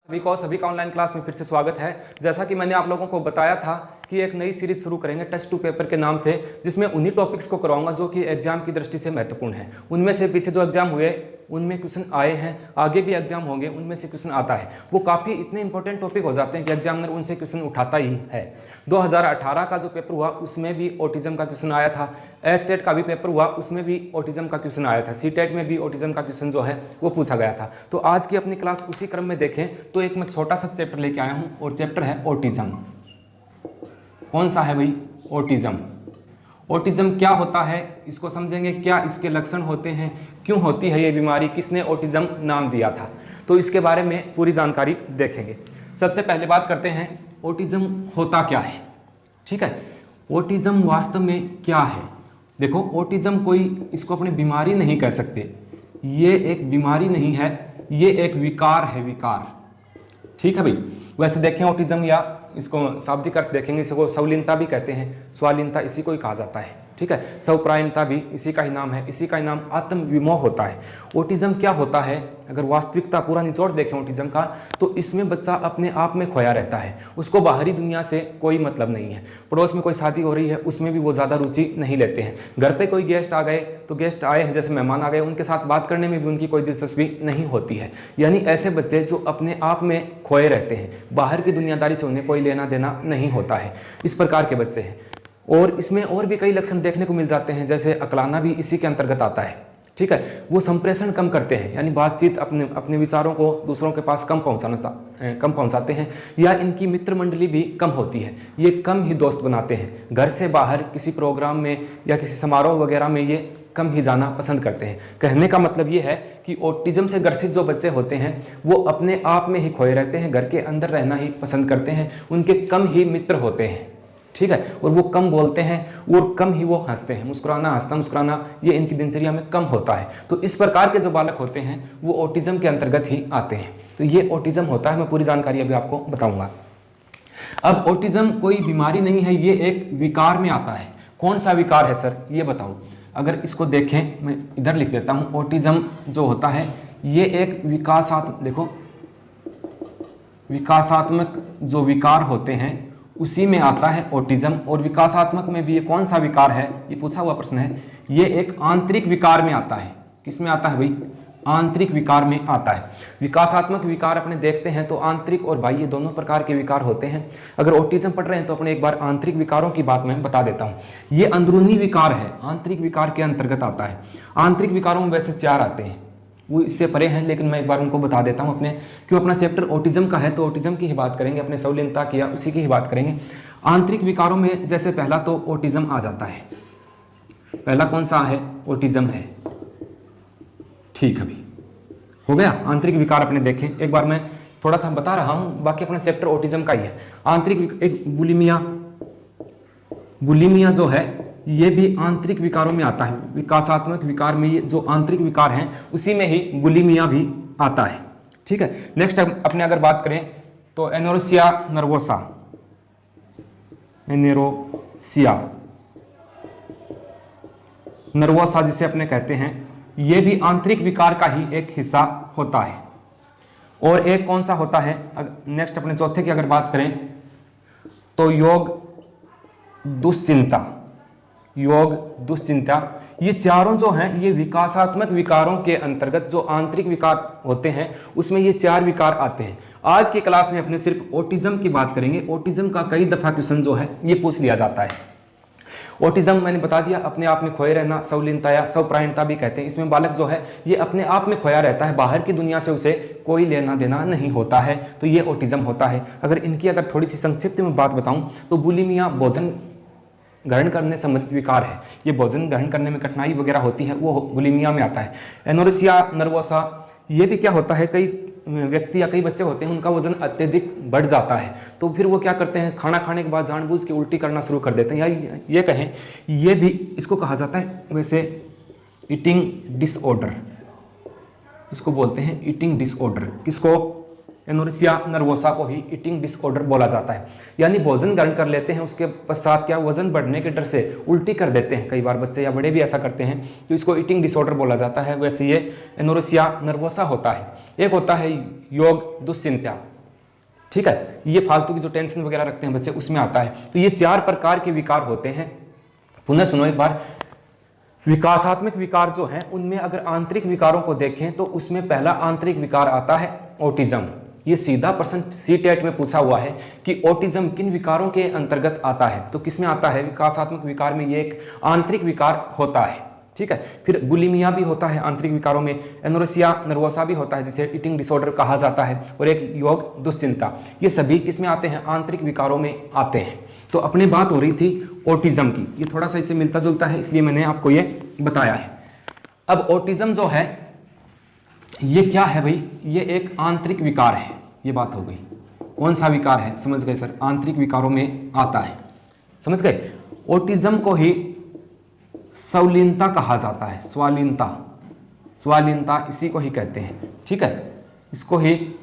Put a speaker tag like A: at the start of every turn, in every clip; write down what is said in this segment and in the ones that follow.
A: सभी का online class में फिर से स्वागत है। जैसा कि मैंने आप लोगों को बताया था कि एक नई सीरीज शुरू करेंगे टेस्ट टू पेपर के नाम से, जिसमें उन्हीं टॉपिक्स को करवाऊंगा जो कि एग्जाम की दृष्टि से महत्वपूर्ण है। उनमें से पीछे जो एग्जाम हुए उनमें क्वेश्चन आए हैं, आगे भी एग्जाम होंगे उनमें से क्वेश्चन आता है। वो काफ़ी इतने इंपॉर्टेंट टॉपिक हो जाते हैं कि एग्जामिनर उनसे क्वेश्चन उठाता ही है। 2018 का जो पेपर हुआ उसमें भी ऑटिज्म का क्वेश्चन आया था। एस्टेट का भी पेपर हुआ उसमें भी ऑटिज्म का क्वेश्चन आया था। सीटेट में भी ऑटिज्म का क्वेश्चन जो है वो पूछा गया था। तो आज की अपनी क्लास उसी क्रम में देखें तो एक मैं छोटा सा चैप्टर लेके आया हूँ और चैप्टर है ऑटिज्म। कौन सा है भाई? ऑटिज्म। ऑटिज्म क्या होता है इसको समझेंगे, क्या इसके लक्षण होते हैं, क्यों होती है ये बीमारी, किसने ऑटिज्म नाम दिया था, तो इसके बारे में पूरी जानकारी देखेंगे। सबसे पहले बात करते हैं ऑटिज्म होता क्या है। ठीक है, ऑटिज्म वास्तव में क्या है? देखो, ऑटिज्म कोई इसको अपनी बीमारी नहीं कह सकते, ये एक बीमारी नहीं है, ये एक विकार है, विकार। ठीक है भाई। वैसे देखें ऑटिज्म या इसको शाब्दिक अर्थ देखेंगे, इसको स्वलीनता भी कहते हैं, स्वालीनता इसी को ही कहा जाता है। ठीक है, स्वप्रायणता भी इसी का ही नाम है, इसी का ही नाम आत्म विमोह होता है। ऑटिज्म क्या होता है? अगर वास्तविकता पूरा निचोड़ देखें ऑटिज्म का, तो इसमें बच्चा अपने आप में खोया रहता है, उसको बाहरी दुनिया से कोई मतलब नहीं है। पड़ोस में कोई शादी हो रही है उसमें भी वो ज़्यादा रुचि नहीं लेते हैं। घर पे कोई गेस्ट आ गए तो गेस्ट आए हैं जैसे मेहमान आ गए, उनके साथ बात करने में भी उनकी कोई दिलचस्पी नहीं होती है। यानी ऐसे बच्चे जो अपने आप में खोए रहते हैं, बाहर की दुनियादारी से उन्हें कोई लेना देना नहीं होता है, इस प्रकार के बच्चे हैं। और इसमें और भी कई लक्षण देखने को मिल जाते हैं, जैसे अकलाना भी इसी के अंतर्गत आता है। ठीक है, वो संप्रेषण कम करते हैं, यानी बातचीत अपने विचारों को दूसरों के पास कम पहुंचाते हैं, या इनकी मित्र मंडली भी कम होती है, ये कम ही दोस्त बनाते हैं। घर से बाहर किसी प्रोग्राम में या किसी समारोह वगैरह में ये कम ही जाना पसंद करते हैं। कहने का मतलब ये है कि ऑटिज्म से ग्रसित जो बच्चे होते हैं वो अपने आप में ही खोए रहते हैं, घर के अंदर रहना ही पसंद करते हैं, उनके कम ही मित्र होते हैं। ठीक है, और वो कम बोलते हैं और कम ही वो हंसते हैं, हंसना मुस्कुराना ये इनकी दिनचर्या में कम होता है। तो इस प्रकार के जो बालक होते हैं वो ऑटिज्म के अंतर्गत ही आते हैं। तो ये ऑटिज्म होता है, मैं पूरी जानकारी अभी आपको बताऊंगा। अब ऑटिज्म कोई बीमारी नहीं है, ये एक विकार में आता है। कौन सा विकार है सर, ये बताओ। अगर इसको देखें, मैं इधर लिख देता हूं, ऑटिज्म जो होता है ये एक विकासात्मक जो विकार होते हैं उसी में आता है ऑटिज्म। और विकासात्मक में भी ये कौन सा विकार है, ये पूछा हुआ प्रश्न है। ये एक आंतरिक विकार में आता है। किस में आता है भाई? आंतरिक विकार में आता है। विकासात्मक विकार अपने देखते हैं तो आंतरिक और बाह्य दोनों प्रकार के विकार होते हैं। अगर ऑटिज्म पढ़ रहे हैं तो अपने एक बार आंतरिक विकारों की बात मैं बता देता हूँ। ये अंदरूनी विकार है, आंतरिक विकार के अंतर्गत आता है। आंतरिक विकारों में वैसे 4 आते हैं, वो इससे परे हैं, लेकिन मैं एक बार उनको बता देता हूं। क्यों अपना चैप्टर ऑटिज्म का है तो ऑटिज्म की ही बात करेंगे, अपने स्वलीनता किया उसी की ही बात करेंगे। आंतरिक विकारों में जैसे पहला तो ऑटिज्म आ जाता है। पहला कौन सा है? ऑटिज्म है। ठीक है, अभी हो गया। आंतरिक विकार अपने देखें, एक बार मैं थोड़ा सा बता रहा हूं, बाकी अपना चैप्टर ऑटिज्म का ही है। आंतरिक एक बुलिमिया जो है ये भी आंतरिक विकारों में आता है। विकासात्मक विकार में ये जो आंतरिक विकार हैं उसी में ही बुलिमिया भी आता है। ठीक है, नेक्स्ट अपने अगर बात करें तो एनोरेक्सिया नर्वोसा जिसे अपने कहते हैं, ये भी आंतरिक विकार का ही एक हिस्सा होता है। और एक कौन सा होता है, नेक्स्ट अपने चौथे की अगर बात करें तो योग दुश्चिंता, ये चारों जो हैं ये विकासात्मक विकारों के अंतर्गत जो आंतरिक विकार होते हैं उसमें ये 4 विकार आते हैं। आज की क्लास में अपने सिर्फ ऑटिज्म की बात करेंगे। ऑटिज्म का कई दफा क्वेश्चन जो है ये पूछ लिया जाता है। ऑटिज्म मैंने बता दिया, अपने आप में खोए रहना, स्वलीनता या स्वप्रायणता भी कहते हैं। इसमें बालक जो है ये अपने आप में खोया रहता है, बाहर की दुनिया से उसे कोई लेना देना नहीं होता है, तो ये ऑटिज्म होता है। अगर इनकी अगर थोड़ी सी संक्षिप्त में बात बताऊं तो बुलिमिया भोजन ग्रहण करने संबंधित विकार है। ये भोजन ग्रहण करने में कठिनाई वगैरह होती है, वो बुलिमिया में आता है। एनोरेक्सिया नर्वोसा, ये भी क्या होता है, कई व्यक्ति या कई बच्चे होते हैं उनका वजन अत्यधिक बढ़ जाता है, तो फिर वो क्या करते हैं, खाना खाने के बाद जानबूझ के उल्टी करना शुरू कर देते हैं, या ये कहें ये भी इसको कहा जाता है वैसे ईटिंग डिसऑर्डर, इसको बोलते हैं ईटिंग डिसऑर्डर। किसको? एनोरेक्सिया नर्वोसा को ही ईटिंग डिसऑर्डर बोला जाता है। यानी भोजन ग्रहण कर लेते हैं, उसके पश्चात क्या वजन बढ़ने के डर से उल्टी कर देते हैं, कई बार बच्चे या बड़े भी ऐसा करते हैं, तो इसको ईटिंग डिसऑर्डर बोला जाता है। वैसे ये एनोरेक्सिया नर्वोसा होता है। एक होता है योग दुश्चिंता, ठीक है, ये फालतू की जो टेंशन वगैरह रखते हैं बच्चे उसमें आता है। तो ये 4 प्रकार के विकार होते हैं। पुनः सुनो एक बार, विकासात्मक विकार जो हैं उनमें अगर आंतरिक विकारों को देखें तो उसमें पहला आंतरिक विकार आता है ऑटिज्म। ये सीधा प्रश्न सीटेट में पूछा हुआ है कि ऑटिज्म किन विकारों के अंतर्गत आता है, तो किसमें आता है, विकासात्मक विकार में ये एक आंतरिक विकार होता है। ठीक है, फिर बुलिमिया भी होता है आंतरिक विकारों में, एनोरेक्सिया नर्वोसा भी होता है जिसे ईटिंग डिसऑर्डर कहा जाता है, और एक योग दुश्चिंता, ये सभी किसमें आते हैं, आंतरिक विकारों में आते हैं। तो अपने बात हो रही थी ऑटिज्म की, ये थोड़ा सा इससे मिलता जुलता है इसलिए मैंने आपको ये बताया है। अब ऑटिज्म जो है ये क्या है भाई, ये एक आंतरिक विकार है, ये बात हो गई। कौन सा विकार है, समझ गए सर, आंतरिक विकारों में आता है, समझ गए। ऑटिज्म को ही स्वालीनता कहा जाता है, स्वालीनता, स्वालीनता इसी को ही कहते हैं। ठीक है, इसको ही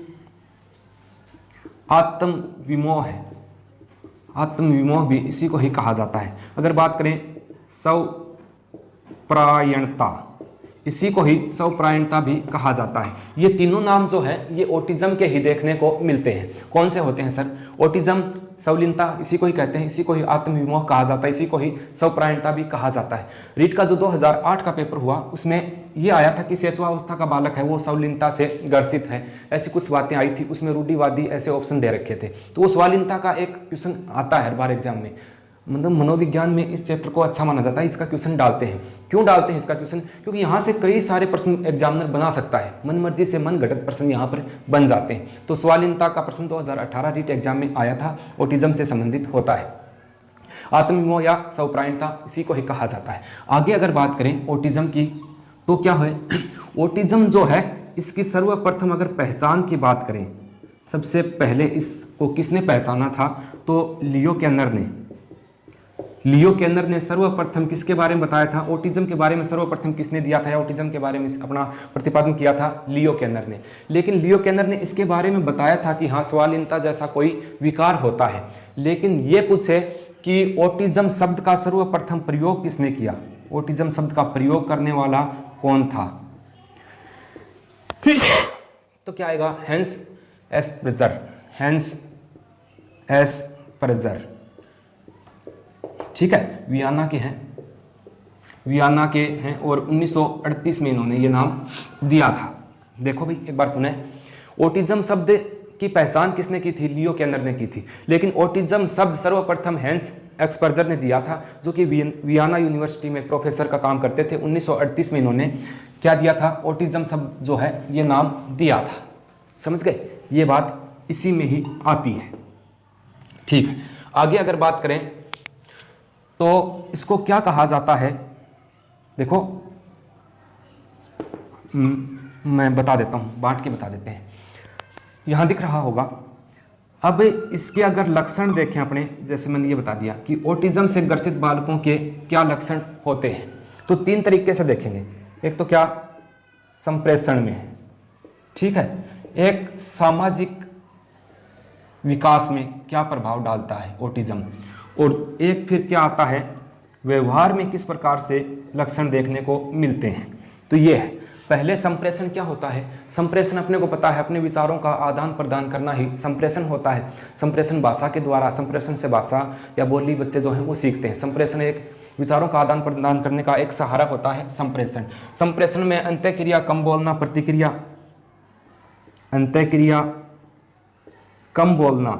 A: आत्म विमोह है, आत्म विमोह भी इसी को ही कहा जाता है। अगर बात करें स्वप्रायणता, इसी को ही स्वप्रायणता भी कहा जाता है। ये तीनों नाम जो है ये ऑटिज्म के ही देखने को मिलते हैं। कौन से होते हैं सर, ऑटिज्म, स्वालीनता इसी को ही कहते हैं, इसी को ही आत्मविमोह कहा जाता है, इसी को ही स्वप्रायणता भी कहा जाता है। रीट का जो 2008 का पेपर हुआ उसमें ये आया था कि शिशुअवस्था का बालक है वो स्वालीनता से ग्रसित है, ऐसी कुछ बातें आई थी, उसमें रूढ़िवादी ऐसे ऑप्शन दे रखे थे। तो वो स्वालीनता का एक क्वेश्चन आता है हर बार एग्जाम में, मतलब मनोविज्ञान में इस चैप्टर को अच्छा माना जाता है, इसका क्वेश्चन डालते हैं। क्यों डालते हैं इसका क्वेश्चन, क्योंकि यहाँ से कई सारे प्रश्न एग्जामिनर बना सकता है, मन मर्जी से मन घटक प्रश्न यहाँ पर बन जाते हैं। तो स्वालीनता का प्रश्न 2018 रीट एग्जाम में आया था, ऑटिज्म से संबंधित होता है। आत्मविमोह या स्वप्रायणता इसी को ही कहा जाता है। आगे अगर बात करें ऑटिज्म की तो क्या है, ऑटिज्म जो है इसकी सर्वप्रथम अगर पहचान की बात करें, सबसे पहले इसको किसने पहचाना था, तो लियो केनर ने सर्वप्रथम किसके बारे में बताया था, ऑटिज्म के बारे में सर्वप्रथम किसने दिया था, ऑटिज्म के बारे में अपना प्रतिपादन किया था लियो केनर ने। लेकिन लियो केनर ने इसके बारे में बताया था कि हाँ स्वालीनता जैसा कोई विकार होता है, लेकिन ये पूछे कि ऑटिज्म शब्द का सर्वप्रथम प्रयोग किसने किया, ऑटिज्म शब्द का प्रयोग करने वाला कौन था, तो क्या आएगा, हेंस एस प्रेजर। ठीक है, वियना के हैं और 1938 में इन्होंने ये नाम दिया था। देखो भाई एक बार पुनः, ऑटिज्म शब्द की पहचान किसने की थी, लियो केनर ने की थी, लेकिन ऑटिज्म शब्द सर्वप्रथम हेंस एक्सपर्जर ने दिया था, जो कि वियना यूनिवर्सिटी में प्रोफेसर का काम करते थे। 1938 में इन्होंने क्या दिया था, ऑटिज्म शब्द जो है ये नाम दिया था। समझ गए, ये बात इसी में ही आती है। ठीक है, आगे अगर बात करें तो इसको क्या कहा जाता है, देखो मैं बता देता हूं, बांट के बता देते हैं, यहां दिख रहा होगा। अब इसके अगर लक्षण देखें अपने, जैसे मैंने ये बता दिया कि ऑटिज्म से ग्रसित बालकों के क्या लक्षण होते हैं, तो 3 तरीके से देखेंगे। एक तो क्या, संप्रेषण में है, ठीक है, एक सामाजिक विकास में क्या प्रभाव डालता है ऑटिज्म, और एक फिर क्या आता है, व्यवहार में किस प्रकार से लक्षण देखने को मिलते हैं। तो ये है, पहले संप्रेषण क्या होता है, संप्रेषण अपने को पता है, अपने विचारों का आदान प्रदान करना ही संप्रेषण होता है। संप्रेषण भाषा के द्वारा, संप्रेषण से भाषा या बोली बच्चे जो हैं वो सीखते हैं। संप्रेषण एक विचारों का आदान प्रदान करने का एक सहारा होता है संप्रेषण। संप्रेषण में अंत्यक्रिया, कम बोलना, प्रतिक्रिया, अंत्यक्रिया, कम बोलना,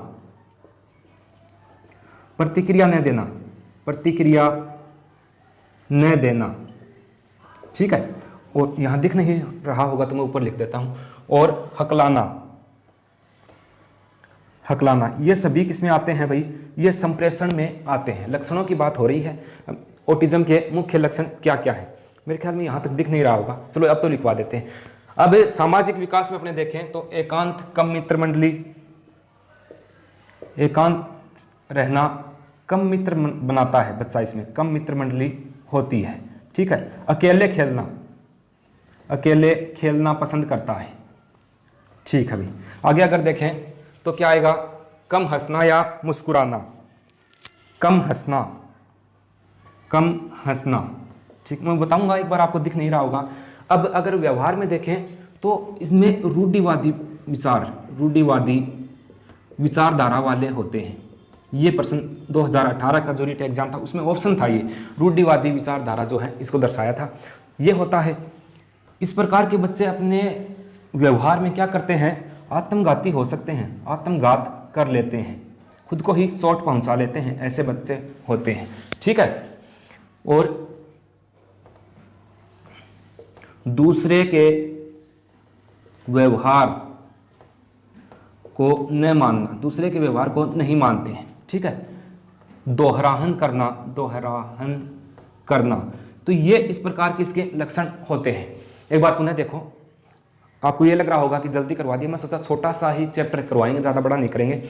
A: प्रतिक्रिया न देना, प्रतिक्रिया न देना, ठीक है, और यहां दिख नहीं रहा होगा तो मैं ऊपर लिख देता हूं, और हकलाना, हकलाना, ये सभी किसमें आते हैं भाई, ये संप्रेषण में आते हैं। लक्षणों की बात हो रही है, ऑटिज्म के मुख्य लक्षण क्या क्या है, मेरे ख्याल में यहां तक दिख नहीं रहा होगा, चलो अब तो लिखवा देते हैं। अब सामाजिक विकास में अपने देखें तो एकांत, कम मित्र मंडली, एकांत रहना, कम मित्र बनाता है बच्चा, इसमें कम मित्र मंडली होती है, ठीक है। अकेले खेलना, अकेले खेलना पसंद करता है, ठीक है भाई। आगे अगर देखें तो क्या आएगा, कम हंसना या मुस्कुराना, कम हंसना, कम हंसना, ठीक, मैं बताऊंगा एक बार, आपको दिख नहीं रहा होगा। अब अगर व्यवहार में देखें तो इसमें रूढ़िवादी विचार, रूढ़िवादी विचारधारा वाले होते हैं। ये प्रश्न 2018 का जो रीट एग्जाम था उसमें ऑप्शन था, ये रूढ़िवादी विचारधारा जो है इसको दर्शाया था। ये होता है, इस प्रकार के बच्चे अपने व्यवहार में क्या करते हैं, आत्मघाती हो सकते हैं, आत्मघात कर लेते हैं, खुद को ही चोट पहुंचा लेते हैं, ऐसे बच्चे होते हैं। ठीक है, और दूसरे के व्यवहार को न मानना, दूसरे के व्यवहार को नहीं मानते हैं। ठीक है, दोहराहन करना, तो ये इस प्रकार के इसके लक्षण होते हैं। एक बार पुनः देखो, आपको ये लग रहा होगा कि जल्दी करवा दिया, मैं सोचा छोटा सा ही चैप्टर करवाएंगे, ज़्यादा बड़ा नहीं करेंगे।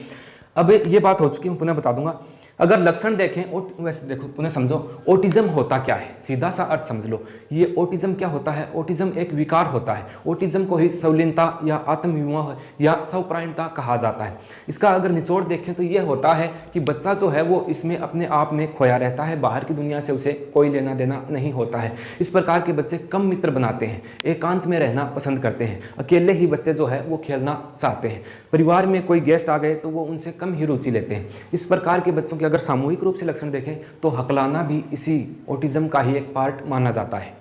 A: अब ये बात हो चुकी, मैं पुनः बता दूंगा। अगर लक्षण देखें, वैसे देखो पुनः समझो, ऑटिज्म होता क्या है, सीधा सा अर्थ समझ लो। ये ऑटिज्म क्या होता है, ऑटिज्म एक विकार होता है। ऑटिज्म को ही संलीनता या आत्मविमोह या स्वप्रायणता कहा जाता है। इसका अगर निचोड़ देखें तो ये होता है कि बच्चा जो है वो इसमें अपने आप में खोया रहता है, बाहर की दुनिया से उसे कोई लेना देना नहीं होता है। इस प्रकार के बच्चे कम मित्र बनाते हैं, एकांत में रहना पसंद करते हैं, अकेले ही बच्चे जो है वो खेलना चाहते हैं, परिवार में कोई गेस्ट आ गए तो वो उनसे कम ही रुचि लेते हैं। इस प्रकार के बच्चों अगर सामूहिक रूप से लक्षण देखें तो हकलाना भी इसी ऑटिज्म का ही एक पार्ट माना जाता है।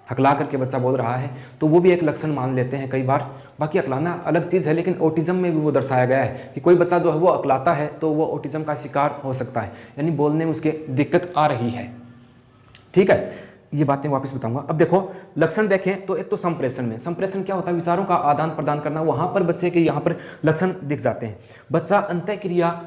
A: हकला करके बच्चा बोल रहा है तो वो भी एक लक्षण मान लेते हैं कई बार। बाकी हकलाना अलग चीज़ है, लेकिन ऑटिज्म में भी वो दर्शाया गया है कि कोई बच्चा जो है वो हकलाता है तो वो ऑटिज्म का शिकार हो सकता है, यानी बोलने में उसके दिक्कत आ रही है। ठीक है, ये बातें वापस बताऊंगा। अब देखो लक्षण देखें तो एक तो संप्रेषण में, संप्रेषण क्या होता है, विचारों का आदान प्रदान करना, वहां पर बच्चे के यहाँ पर लक्षण दिख जाते हैं। बच्चा अंतःक्रिया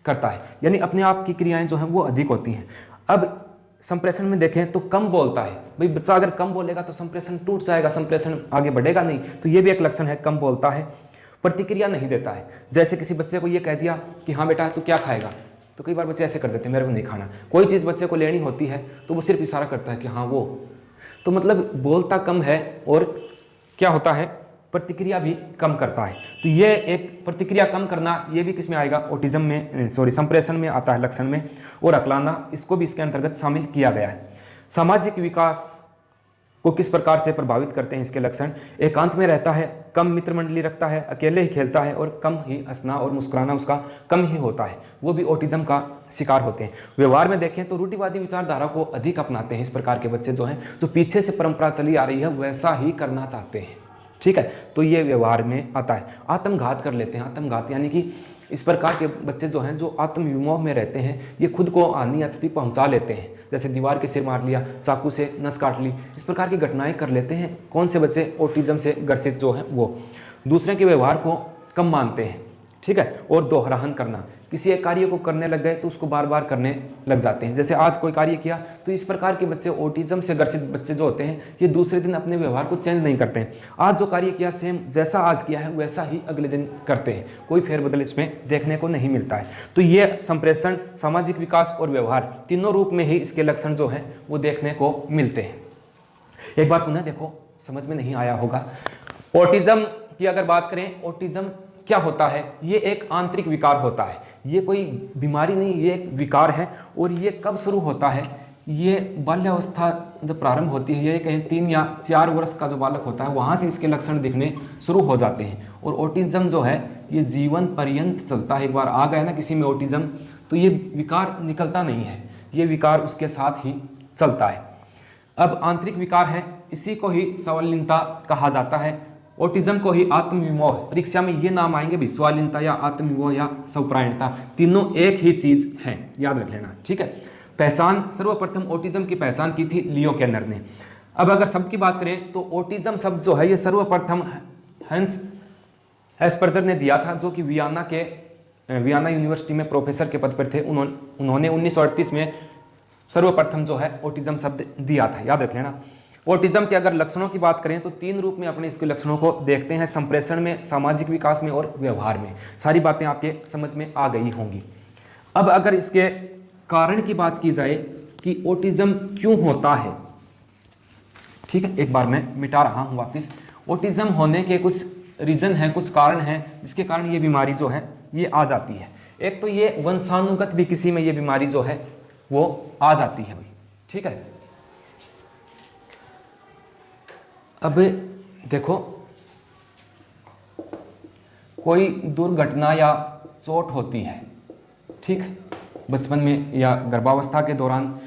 A: करता है, यानी अपने आप की क्रियाएं जो हैं वो अधिक होती हैं। अब संप्रेषण में देखें तो कम बोलता है, भाई बच्चा अगर कम बोलेगा तो संप्रेषण टूट जाएगा, संप्रेषण आगे बढ़ेगा नहीं, तो ये भी एक लक्षण है, कम बोलता है। प्रतिक्रिया नहीं देता है, जैसे किसी बच्चे को ये कह दिया कि हाँ बेटा तू क्या खाएगा, तो कई बार बच्चे ऐसे कर देते हैं, मेरे को नहीं खाना। कोई चीज़ बच्चे को लेनी होती है तो वो सिर्फ इशारा करता है कि हाँ वो, तो मतलब बोलता कम है और क्या होता है, प्रतिक्रिया भी कम करता है। तो ये एक प्रतिक्रिया कम करना, ये भी किस में आएगा, ऑटिज्म में, संप्रेषण में आता है लक्षण में। और अकलाना, इसको भी इसके अंतर्गत शामिल किया गया है। सामाजिक विकास को किस प्रकार से प्रभावित करते हैं इसके लक्षण, एकांत में रहता है, कम मित्र मंडली रखता है, अकेले ही खेलता है और कम ही हंसना और मुस्कुराना उसका कम ही होता है, वो भी ऑटिज्म का शिकार होते हैं। व्यवहार में देखें तो रूढ़िवादी विचारधारा को अधिक अपनाते हैं इस प्रकार के बच्चे जो हैं, जो पीछे से परंपरा चली आ रही है वैसा ही करना चाहते हैं। ठीक है, तो ये व्यवहार में आता है। आत्मघात कर लेते हैं, आत्मघात यानी कि इस प्रकार के बच्चे जो हैं जो आत्मविमोह में रहते हैं, ये खुद को हानि या क्षति पहुंचा लेते हैं, जैसे दीवार के सिर मार लिया, चाकू से नस काट ली, इस प्रकार की घटनाएं कर लेते हैं। कौन से बच्चे, ऑटिज्म से ग्रसित जो हैं वो दूसरे के व्यवहार को कम मानते हैं। ठीक है, और दोहराहन करना, किसी एक कार्य को करने लग गए तो उसको बार बार करने लग जाते हैं। जैसे आज कोई कार्य किया तो इस प्रकार के बच्चे, ऑटिज्म से ग्रसित बच्चे जो होते हैं, ये दूसरे दिन अपने व्यवहार को चेंज नहीं करते हैं। आज जो कार्य किया सेम जैसा आज किया है वैसा ही अगले दिन करते हैं, कोई फेरबदल इसमें देखने को नहीं मिलता है। तो ये संप्रेषण, सामाजिक विकास और व्यवहार, तीनों रूप में ही इसके लक्षण जो हैं वो देखने को मिलते हैं। एक बार पुनः देखो, समझ में नहीं आया होगा, ऑटिज्म की अगर बात करें, ऑटिज्म क्या होता है, ये एक आंतरिक विकार होता है, ये कोई बीमारी नहीं, ये एक विकार है। और ये कब शुरू होता है, ये बाल्यावस्था जब प्रारंभ होती है, ये कहीं 3 या 4 वर्ष का जो बालक होता है वहाँ से इसके लक्षण दिखने शुरू हो जाते हैं। और ऑटिज्म जो है ये जीवन पर्यंत चलता है। एक बार आ गया ना किसी में ऑटिज्म तो ये विकार निकलता नहीं है, ये विकार उसके साथ ही चलता है। अब आंतरिक विकार है, इसी को ही स्वालीनता कहा जाता है। ऑटिज्म को ही आत्मविमोह, परीक्षा में ये नाम आएंगे भी, स्वालीनता या आत्मविमोह या स्वप्रायणता, तीनों एक ही चीज है, याद रख लेना। ठीक है, पहचान, सर्वप्रथम ऑटिज्म की पहचान की थी लियो केनर ने। अब अगर शब्द की बात करें तो ऑटिज्म शब्द जो है ये सर्वप्रथम हंस एस्पर्जर ने दिया था, जो कि वियना यूनिवर्सिटी में प्रोफेसर के पद पर थे। उन्होंने 1938 में सर्वप्रथम जो है ऑटिज्म शब्द दिया था, याद रख लेना। ऑटिज्म के अगर लक्षणों की बात करें तो 3 रूप में अपने इसके लक्षणों को देखते हैं, संप्रेषण में, सामाजिक विकास में और व्यवहार में। सारी बातें आपके समझ में आ गई होंगी। अब अगर इसके कारण की बात की जाए कि ऑटिज्म क्यों होता है, ठीक है, एक बार मैं मिटा रहा हूं वापस। ऑटिज्म होने के कुछ रीजन हैं, कुछ कारण हैं जिसके कारण ये बीमारी जो है ये आ जाती है। एक तो ये वंशानुगत भी किसी में ये बीमारी जो है वो आ जाती है भाई। ठीक है, अब देखो कोई दुर्घटना या चोट होती है, ठीक, बचपन में या गर्भावस्था के दौरान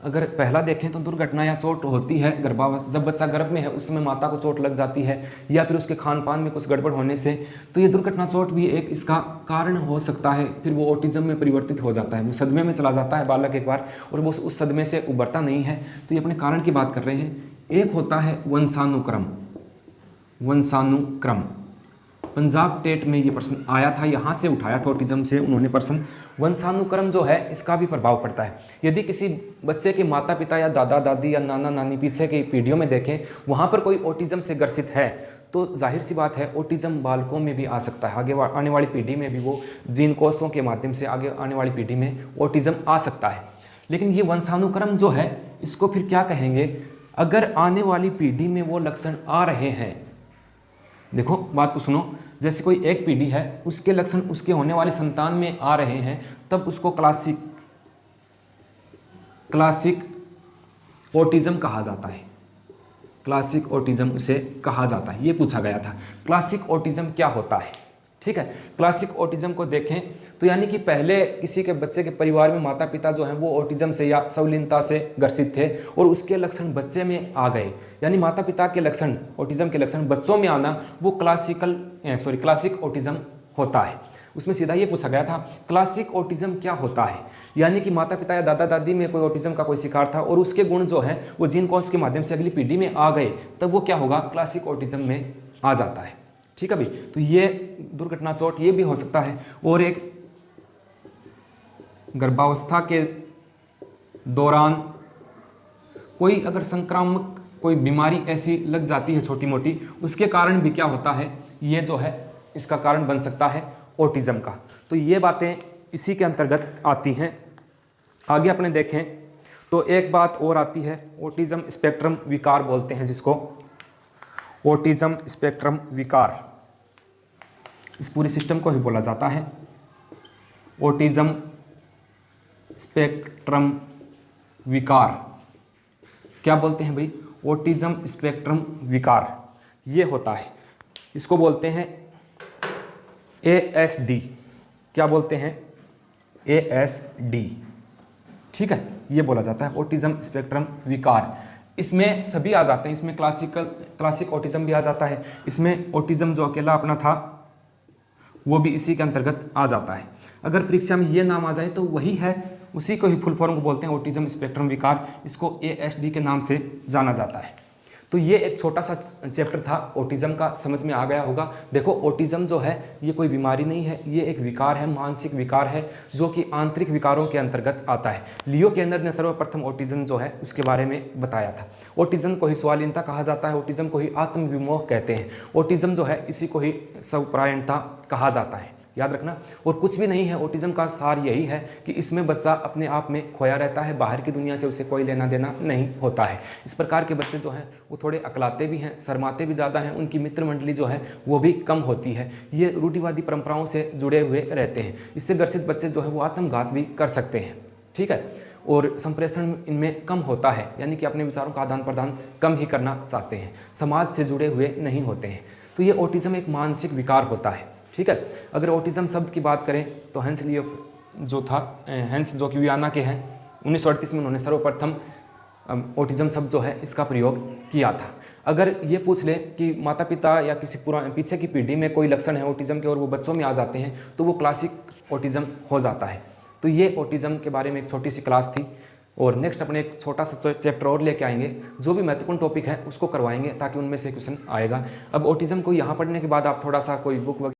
A: अगर पहला देखें तो दुर्घटना या चोट होती है जब बच्चा गर्भ में है उस समय माता को चोट लग जाती है या फिर उसके खान पान में कुछ गड़बड़ होने से, तो ये दुर्घटना चोट भी एक इसका कारण हो सकता है। फिर वो ऑटिज्म में परिवर्तित हो जाता है, वो सदमे में चला जाता है बालक एक बार, और वो उस सदमे से उभरता नहीं है। तो ये अपने कारण की बात कर रहे हैं। एक होता है वंशानुक्रम। वंशानुक्रम पंजाब टेट में ये प्रश्न आया था, यहाँ से उठाया था ऑटिज्म से उन्होंने प्रश्न। वंशानुक्रम जो है इसका भी प्रभाव पड़ता है। यदि किसी बच्चे के माता पिता या दादा दादी या नाना नानी पीछे की पीढ़ियों में देखें, वहाँ पर कोई ऑटिज्म से ग्रसित है तो जाहिर सी बात है ऑटिज्म बालकों में भी आ सकता है। आगे आने वाली पीढ़ी में भी वो जीन कोषों के माध्यम से आगे आने वाली पीढ़ी में ऑटिज्म आ सकता है। लेकिन ये वंशानुक्रम जो है इसको फिर क्या कहेंगे, अगर आने वाली पीढ़ी में वो लक्षण आ रहे हैं, देखो बात को सुनो, जैसे कोई एक पीढ़ी है उसके लक्षण उसके होने वाले संतान में आ रहे हैं, तब उसको क्लासिक ऑटिज्म कहा जाता है। क्लासिक ऑटिज्म उसे कहा जाता है। ये पूछा गया था क्लासिक ऑटिज्म क्या होता है, ठीक है। क्लासिक ऑटिज्म को देखें तो यानी कि पहले किसी के बच्चे के परिवार में माता पिता जो हैं वो ऑटिज्म से या संलिनता से ग्रसित थे और उसके लक्षण बच्चे में आ गए, यानी माता पिता के लक्षण ऑटिज्म के लक्षण बच्चों में आना, वो क्लासिक ऑटिज्म होता है। उसमें सीधा ये पूछा गया था क्लासिक ऑटिज्म क्या होता है, यानी कि माता पिता या दादा दादी में कोई ऑटिज्म का कोई शिकार था और उसके गुण जो है वो जीन कोष के माध्यम से अगली पीढ़ी में आ गए, तब वो क्या होगा, क्लासिक ऑटिज्म में आ जाता है, ठीक है भाई। तो ये दुर्घटना चोट ये भी हो सकता है। और एक गर्भावस्था के दौरान कोई अगर संक्रामक कोई बीमारी ऐसी लग जाती है छोटी मोटी, उसके कारण भी क्या होता है, ये जो है इसका कारण बन सकता है ऑटिज्म का। तो ये बातें इसी के अंतर्गत आती हैं। आगे अपने देखें तो एक बात और आती है, ऑटिज्म स्पेक्ट्रम विकार बोलते हैं जिसको, ऑटिज्म स्पेक्ट्रम विकार, इस पूरी सिस्टम को ही बोला जाता है ऑटिज्म स्पेक्ट्रम विकार। क्या बोलते हैं भाई, ऑटिज्म स्पेक्ट्रम विकार ये होता है, इसको बोलते हैं ASD। क्या बोलते हैं, ASD, ठीक है, ये बोला जाता है ऑटिज्म स्पेक्ट्रम विकार। इसमें सभी आ जाते हैं, इसमें क्लासिक ऑटिज्म भी आ जाता है, इसमें ऑटिज्म जो अकेला अपना था वो भी इसी के अंतर्गत आ जाता है। अगर परीक्षा में ये नाम आ जाए तो वही है, उसी को ही फुल फॉर्म को बोलते हैं ऑटिज्म स्पेक्ट्रम विकार, इसको ASD के नाम से जाना जाता है। तो ये एक छोटा सा चैप्टर था ऑटिज्म का, समझ में आ गया होगा। देखो ऑटिज्म जो है ये कोई बीमारी नहीं है, ये एक विकार है, मानसिक विकार है जो कि आंतरिक विकारों के अंतर्गत आता है। लियो केनर ने सर्वप्रथम ऑटिज्म जो है उसके बारे में बताया था। ऑटिज्म को ही स्वाधीनता कहा जाता है, ऑटिज्म को ही आत्मविमोह कहते हैं, ऑटिज्म जो है इसी को ही स्वपरायणता कहा जाता है, याद रखना। और कुछ भी नहीं है, ऑटिज्म का सार यही है कि इसमें बच्चा अपने आप में खोया रहता है, बाहर की दुनिया से उसे कोई लेना देना नहीं होता है। इस प्रकार के बच्चे जो हैं वो थोड़े अकलाते भी हैं, शर्माते भी ज़्यादा हैं, उनकी मित्र मंडली जो है वो भी कम होती है, ये रूढ़िवादी परंपराओं से जुड़े हुए रहते हैं। इससे ग्रसित बच्चे जो है वो आत्मघात भी कर सकते हैं, ठीक है, और संप्रेषण इनमें कम होता है, यानी कि अपने विचारों का आदान प्रदान कम ही करना चाहते हैं, समाज से जुड़े हुए नहीं होते हैं। तो ये ऑटिज्म एक मानसिक विकार होता है, ठीक है। अगर ऑटिज्म शब्द की बात करें तो हेंस लियो जो था, हेंस जो कि वियना के हैं, 1938 में उन्होंने सर्वप्रथम ऑटिज्म शब्द जो है इसका प्रयोग किया था। अगर ये पूछ ले कि माता पिता या किसी पीछे की पीढ़ी में कोई लक्षण है ऑटिज्म के और वो बच्चों में आ जाते हैं तो वो क्लासिक ऑटिज्म हो जाता है। तो ये ऑटिज्म के बारे में एक छोटी सी क्लास थी, और नेक्स्ट अपने एक छोटा सा चैप्टर और लेके आएंगे, जो भी महत्वपूर्ण टॉपिक है उसको करवाएंगे ताकि उनमें से क्वेश्चन आएगा। अब ऑटिज्म को यहाँ पढ़ने के बाद आप थोड़ा सा कोई बुक